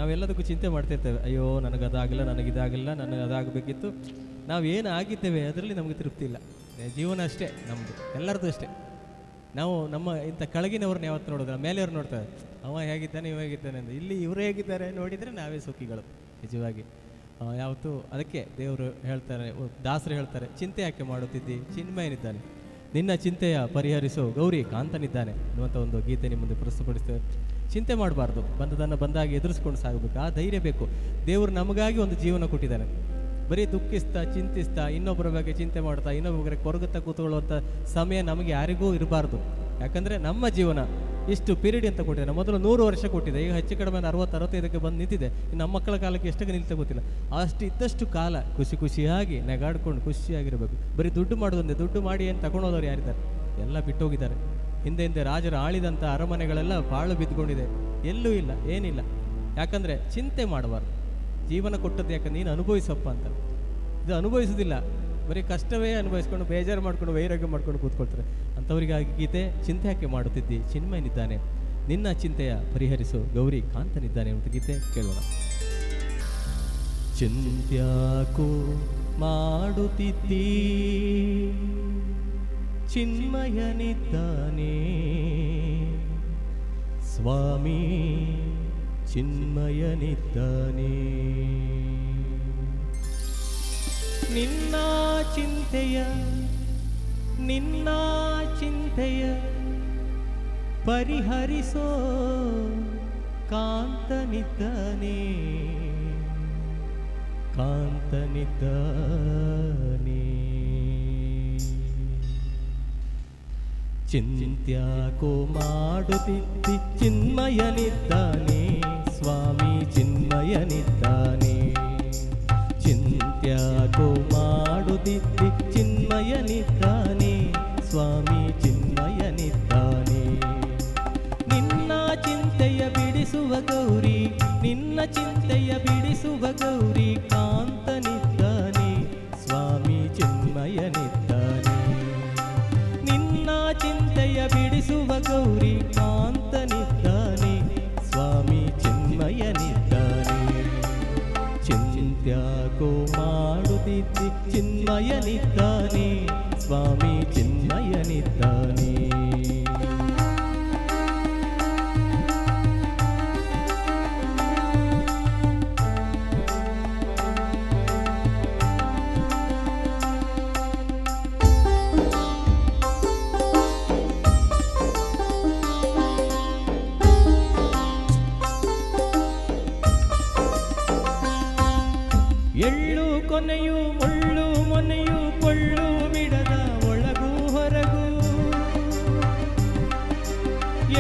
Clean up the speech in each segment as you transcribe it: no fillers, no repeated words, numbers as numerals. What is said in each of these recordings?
ನಾವೆಲ್ಲದಕ್ಕೂ ಚಿಂತೆ ಮಾಡ್ತಿರ್ತೇವೆ, ಅಯ್ಯೋ ನನಗದಾಗಲ್ಲ, ನನಗಿದಾಗಲ್ಲ, ನನಗೆ ಅದಾಗಬೇಕಿತ್ತು. ನಾವೇನು ಆಗಿದ್ದೇವೆ ಅದರಲ್ಲಿ ನಮಗೆ ತೃಪ್ತಿ ಇಲ್ಲ. ಜೀವನ ಅಷ್ಟೇ ನಮ್ಮದು, ಎಲ್ಲರದ್ದು ಅಷ್ಟೇ. ನಾವು ನಮ್ಮ ಇಂಥ ಕೆಳಗಿನವ್ರನ್ನ ಯಾವತ್ತು ನೋಡೋದಿಲ್ಲ, ಮೇಲೆಯವ್ರು ನೋಡ್ತಾರೆ, ಅವ ಹೇಗಿದ್ದಾನೆ ಇವ ಹೇಗಿದ್ದಾನೆ ಅಂತ. ಇಲ್ಲಿ ಇವರು ಹೇಗಿದ್ದಾರೆ ನೋಡಿದರೆ ನಾವೇ ಸುಖಿಗಳು ನಿಜವಾಗಿ. ಯಾವತ್ತು ಅದಕ್ಕೆ ದೇವರು ಹೇಳ್ತಾರೆ, ದಾಸರು ಹೇಳ್ತಾರೆ, ಚಿಂತೆ ಯಾಕೆ ಮಾಡುತ್ತಿದ್ದಿ, ಚಿನ್ಮಯನಿದ್ದಾನೆ, ನಿನ್ನ ಚಿಂತೆಯ ಪರಿಹರಿಸೋ ಗೌರಿ ಕಾಂತನಿದ್ದಾನೆ ಅನ್ನುವಂಥ ಒಂದು ಗೀತೆ ನಿಮ್ಮ ಮುಂದೆ ಪ್ರಸ್ತುತಪಡಿಸ್ತೇವೆ. ಚಿಂತೆ ಮಾಡಬಾರ್ದು, ಬಂದದನ್ನು ಬಂದಾಗಿ ಎದುರಿಸ್ಕೊಂಡು ಸಾಗಬೇಕು. ಆ ಧೈರ್ಯ ಬೇಕು. ದೇವರು ನಮಗಾಗಿ ಒಂದು ಜೀವನ ಕೊಟ್ಟಿದ್ದಾನೆ. ಬರೀ ದುಃಖಿಸ್ತಾ ಚಿಂತಿಸ್ತಾ ಇನ್ನೊಬ್ಬರ ಬಗ್ಗೆ ಚಿಂತೆ ಮಾಡ್ತಾ ಇನ್ನೊಬ್ಬರ ಕೊರಗುತ್ತಾ ಕೂತ್ಕೊಳ್ಳುವಂಥ ಸಮಯ ನಮಗೆ ಯಾರಿಗೂ ಇರಬಾರ್ದು. ಯಾಕಂದರೆ ನಮ್ಮ ಜೀವನ ಇಷ್ಟು ಪೀರಿಯಡ್ ಅಂತ ಕೊಟ್ಟಿದ್ದಾನೆ. ಮೊದಲು 100 ವರ್ಷ ಕೊಟ್ಟಿದೆ, ಈಗ ಹೆಚ್ಚು ಕಡಿಮೆ 60-65ಕ್ಕೆ ಬಂದು ನಿಂತಿದೆ. ನಮ್ಮ ಮಕ್ಕಳ ಕಾಲಕ್ಕೆ ಎಷ್ಟಕ್ಕೆ ನಿಲ್ತಾ ಗೊತ್ತಿಲ್ಲ. ಅಷ್ಟು ಇದ್ದಷ್ಟು ಕಾಲ ಖುಷಿಯಾಗಿ ನೆಗಾಡ್ಕೊಂಡು ಖುಷಿಯಾಗಿರಬೇಕು. ಬರೀ ದುಡ್ಡು ಮಾಡೋದೊಂದೇ, ದುಡ್ಡು ಮಾಡಿ ಏನು ತಗೊಂಡೋದವ್ರು ಯಾರಿದ್ದಾರೆ? ಎಲ್ಲ ಬಿಟ್ಟೋಗಿದ್ದಾರೆ. ಹಿಂದೆ ರಾಜರು ಆಳಿದಂಥ ಅರಮನೆಗಳೆಲ್ಲ ಬಾಳು ಬಿದ್ದುಕೊಂಡಿದೆ, ಎಲ್ಲೂ ಇಲ್ಲ, ಏನಿಲ್ಲ. ಯಾಕಂದರೆ ಚಿಂತೆ ಮಾಡಬಾರ್ದು. ಜೀವನ ಕೊಟ್ಟದ್ದು ಯಾಕಂದ್ರೆ ನೀನು ಅನುಭವಿಸಪ್ಪ ಅಂತ. ಇದು ಅನುಭವಿಸೋದಿಲ್ಲ, ಬರೀ ಕಷ್ಟವೇ ಅನುಭವಿಸ್ಕೊಂಡು ಬೇಜಾರು ಮಾಡ್ಕೊಂಡು ವೈರಾಗ್ಯ ಮಾಡ್ಕೊಂಡು ಕೂತ್ಕೊಳ್ತಾರೆ. ಅಂಥವರಿಗಾಗಿ ಗೀತೆ, ಚಿಂತೆ ಯಾಕೆ ಮಾಡುತ್ತಿದ್ದಿ, ಚಿನ್ಮಯನಿದ್ದಾನೆ, ನಿನ್ನ ಚಿಂತೆಯ ಪರಿಹರಿಸು ಗೌರಿ ಕಾಂತನಿದ್ದಾನೆ ಅಂತ ಗೀತೆ ಕೇಳೋಣ. ಚಿಂತ್ಯಾಕೋ ಮಾಡುತ್ತಿದ್ದಿ, ಚಿನ್ಮಯನಿದ್ದಾನೆ ಸ್ವಾಮಿ, ಚಿನ್ಮಯನಿದ್ದಾನೆ. ನಿನ್ನ ಚಿಂತೆಯ ಪರಿಹರಿಸೋ ಕಾಂತನಿದ್ದಾನೆ, ಕಾಂತನಿದ್ದಾನೆ. ಚಿಂತ್ಯಾಕೋ ಮಾಡುತ್ತಿದ್ದಿ, ಚಿನ್ಮಯನಿದ್ದಾನೆ ಸ್ವಾಮಿ, ಚಿನ್ಮಯನಿದ್ದಾನೆ. ಚಿಂತ್ಯಾಕೋ ಮಾಡುತ್ತಿದ್ದಿ, ಚಿನ್ಮಯನಿದ್ದಾನೆ ಸ್ವಾಮಿ, ಚಿನ್ಮಯನಿದ್ದಾನೆ. ನಿನ್ನ ಚಿಂತೆಯ ಬಿಡಿಸುವ ಗೌರಿ, ನಿನ್ನ ಚಿಂತೆಯ ಬಿಡಿಸುವ ಗೌರಿ ಕಾಂತನಿದ್ದಾನೆ ಸ್ವಾಮಿ, ಚಿನ್ಮಯನಿದ್ದಾನೆ. ನಿನ್ನ ಚಿಂತೆಯ ಬಿಡಿಸುವ ಗೌರಿ ಕಾಂತನಿದ್ದಾನೆ ಸ್ವಾಮಿ, ಚಿನ್ಮಯನಿದ್ದಾನೆ. ಚಿಂತ್ಯಾಕೋ ಮಾಡುತ್ತಿದ್ದಿ, ಚಿನ್ಮಯನಿದ್ದಾನೆ ಸ್ವಾಮಿ, ಚಿನ್ಮಯನಿದ್ದಾನೆ. ಎಳ್ಳು ಕೊನೆಯು ಮುಳ್ಳು ಮೊನೆಯು ಕೊಳ್ಳು ಬಿಡದ ಒಳಗೂ ಹೊರಗೂ,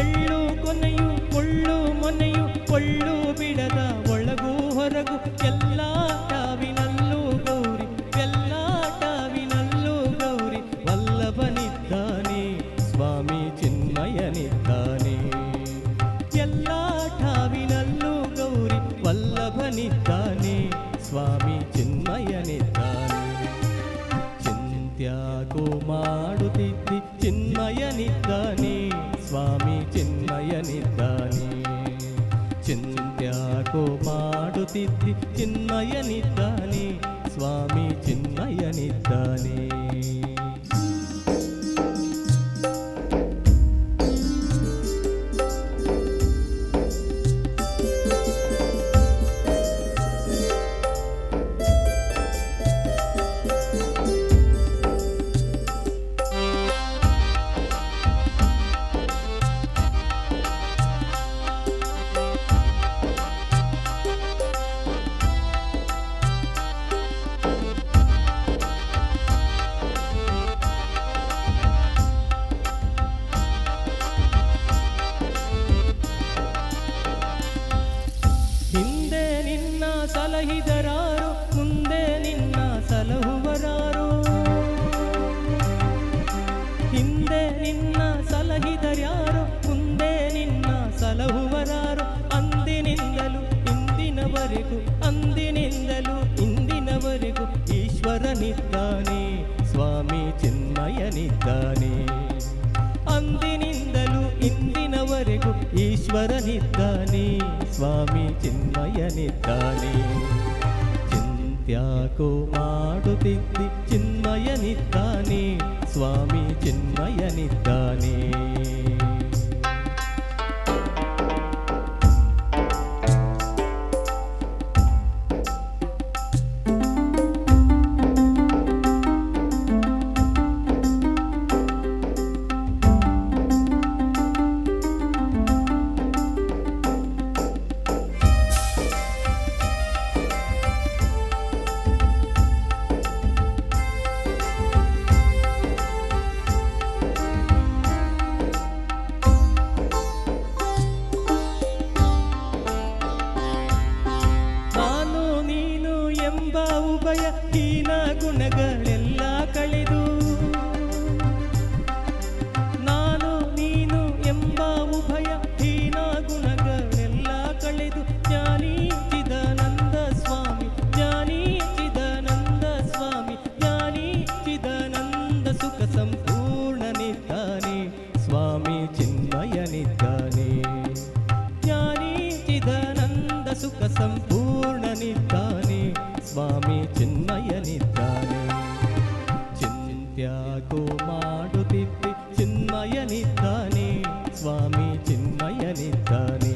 ಎಳ್ಳು ಕೊನೆಯು ಮುಳ್ಳು ಮೊನೆಯು ಕೊಳ್ಳು ಬಿಡದ ಒಳಗೂ ಹೊರಗೂ, ಎಲ್ಲ ಟಾವಿನಲ್ಲೂ ಗೌರಿ, ಎಲ್ಲ ಟಾವಿನಲ್ಲೂ ಗೌರಿ ವಲ್ಲಭನಿದ್ದಾನೆ ಸ್ವಾಮಿ, ಚಿನ್ಮಯನಿದ್ದಾನೆ. ಎಲ್ಲ ಠಾವಿನಲ್ಲೂ ಗೌರಿ ವಲ್ಲಭನಿದ್ದಾನೆ ಸ್ವಾಮಿ, ಚಿನ್ಮಯನಿದ್ದಾನೆ. ಚಿಂತ್ಯಾಕೋ ಮಾಡುತ್ತಿದ್ದಿ, ಚಿನ್ಮಯನಿದ್ದಾನೆ ಸ್ವಾಮಿ, ಚಿನ್ಮಯನಿದ್ದಾನೆ. ಚಿಂತ್ಯಾಕೋ ಮಾಡುತ್ತಿದ್ದಿ, ಚಿನ್ಮಯನಿದ್ದಾನೆ ಸ್ವಾಮಿ, ಚಿನ್ಮಯನಿದ್ದಾನೆ. ಸಲಹಿದರಾರು ಮುಂದೆ ನಿನ್ನ ಸಲಹುವರಾರು, ಹಿಂದೆ ನಿನ್ನ ಸಲಹಿದರ್ಯಾರು ಮುಂದೆ ನಿನ್ನ ಸಲಹುವರಾರು. ಅಂದಿನಿಂದಲೂ ಇಂದಿನವರೆಗೂ, ಅಂದಿನಿಂದಲೂ ಇಂದಿನವರೆಗೂ ಈಶ್ವರನಿದ್ದಾನೆ ಸ್ವಾಮಿ, ಚಿನ್ಮಯನಿದ್ದಾನೆ. ಅಂದಿನಿಂದಲೂ ಇಂದಿನವರೆಗೂ ಈಶ್ವರ ಈಶ್ವರನಿದ್ದಾನೆ ಸ್ವಾಮಿ ಚಿನ್ಮಯನಿದ್ದಾನೆ. ಚಿಂತ್ಯಾಕೋ ಮಾಡುತ್ತಿದ್ದಿ ಚಿನ್ಮಯನಿದ್ದಾನೆ ಸ್ವಾಮಿ ಚಿನ್ಮಯನಿದ್ದಾನೆ. ಉಭಯ ಹೀನ ಗುಣಗಳೆಲ್ಲ ಕಳೆದು ನಾನು ನೀನು ಎಂಬ ಉಭಯ ಹೀನ ಗುಣಗಳೆಲ್ಲ ಕಳೆದು ಜ್ಞಾನಿ ಚಿದಾನಂದ ಸ್ವಾಮಿ ಜ್ಞಾನಿ ಚಿದಾನಂದ ಸ್ವಾಮಿ ಜ್ಞಾನಿ ಚಿದಾನಂದ ಸುಖ ಸಂಪೂರ್ಣನಿದ್ದಾನೆ ಸ್ವಾಮಿ ಚಿನ್ಮಯನಿದ್ದಾನೆ. ಜ್ಞಾನಿ ಚಿದಾನಂದ ಸುಖ ಸಂಪೂರ್ಣನಿದ್ದಾನೆ ಸ್ವಾಮಿ ಚಿನ್ಮಯನಿದ್ದಾನೆ. ಚಿಂತ್ಯಾಕೋ ಮಾಡುತ್ತಿದ್ದಿ ಚಿನ್ಮಯನಿದ್ದಾನೆ ಸ್ವಾಮಿ ಚಿನ್ಮಯನಿದ್ದಾನೆ.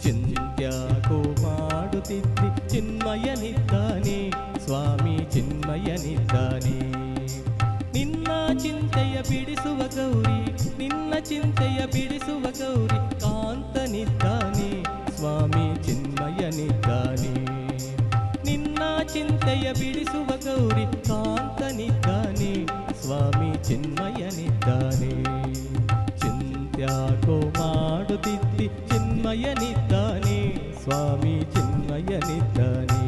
ಚಿಂತ್ಯಾಕೋ ಮಾಡುತ್ತಿದ್ದಿ ಚಿನ್ಮಯನಿದ್ದಾನೆ ಸ್ವಾಮಿ ಚಿನ್ಮಯನಿದ್ದಾನೆ. ನಿನ್ನ ಚಿಂತೆಯ ಬಿಡಿಸುವ ಗೌರಿ ನಿನ್ನ ಚಿಂತೆಯ ಬಿಡಿಸುವ ಗೌರಿ ಕಾಂತನಿದ್ದಾನೆ ಸ್ವಾಮಿ ಚಿನ್ಮಯನಿದ್ದಾನೆ. ನಿನ್ನ ಚಿಂತೆಯ ಬಿಡಿಸುವ ಗೌರಿ ಕಾಂತನಿದ್ದಾನೆ ಸ್ವಾಮಿ ಚಿನ್ಮಯನಿದ್ದಾನೆ. ಚಿಂತ್ಯಾಕೋ ಮಾಡುತ್ತಿದ್ದಿ ಚಿನ್ಮಯನಿದ್ದಾನೆ ಸ್ವಾಮಿ ಚಿನ್ಮಯನಿದ್ದಾನೆ.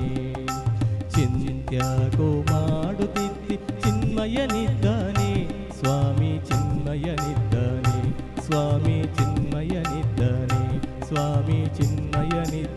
ಚಿಂತ್ಯಾಕೋ ಮಾಡುತ್ತಿದ್ದಿ ಚಿನ್ಮಯನಿದ್ದಾನೆ ಸ್ವಾಮಿ ಚಿನ್ಮಯನಿದ್ದಾನೆ. ಸ್ವಾಮಿ ಚಿನ್ಮಯನಿದ್ದಾನೆ ಸ್ವಾಮಿ ಚಿನ್ಮಯನಿದ್ದಾನೆ.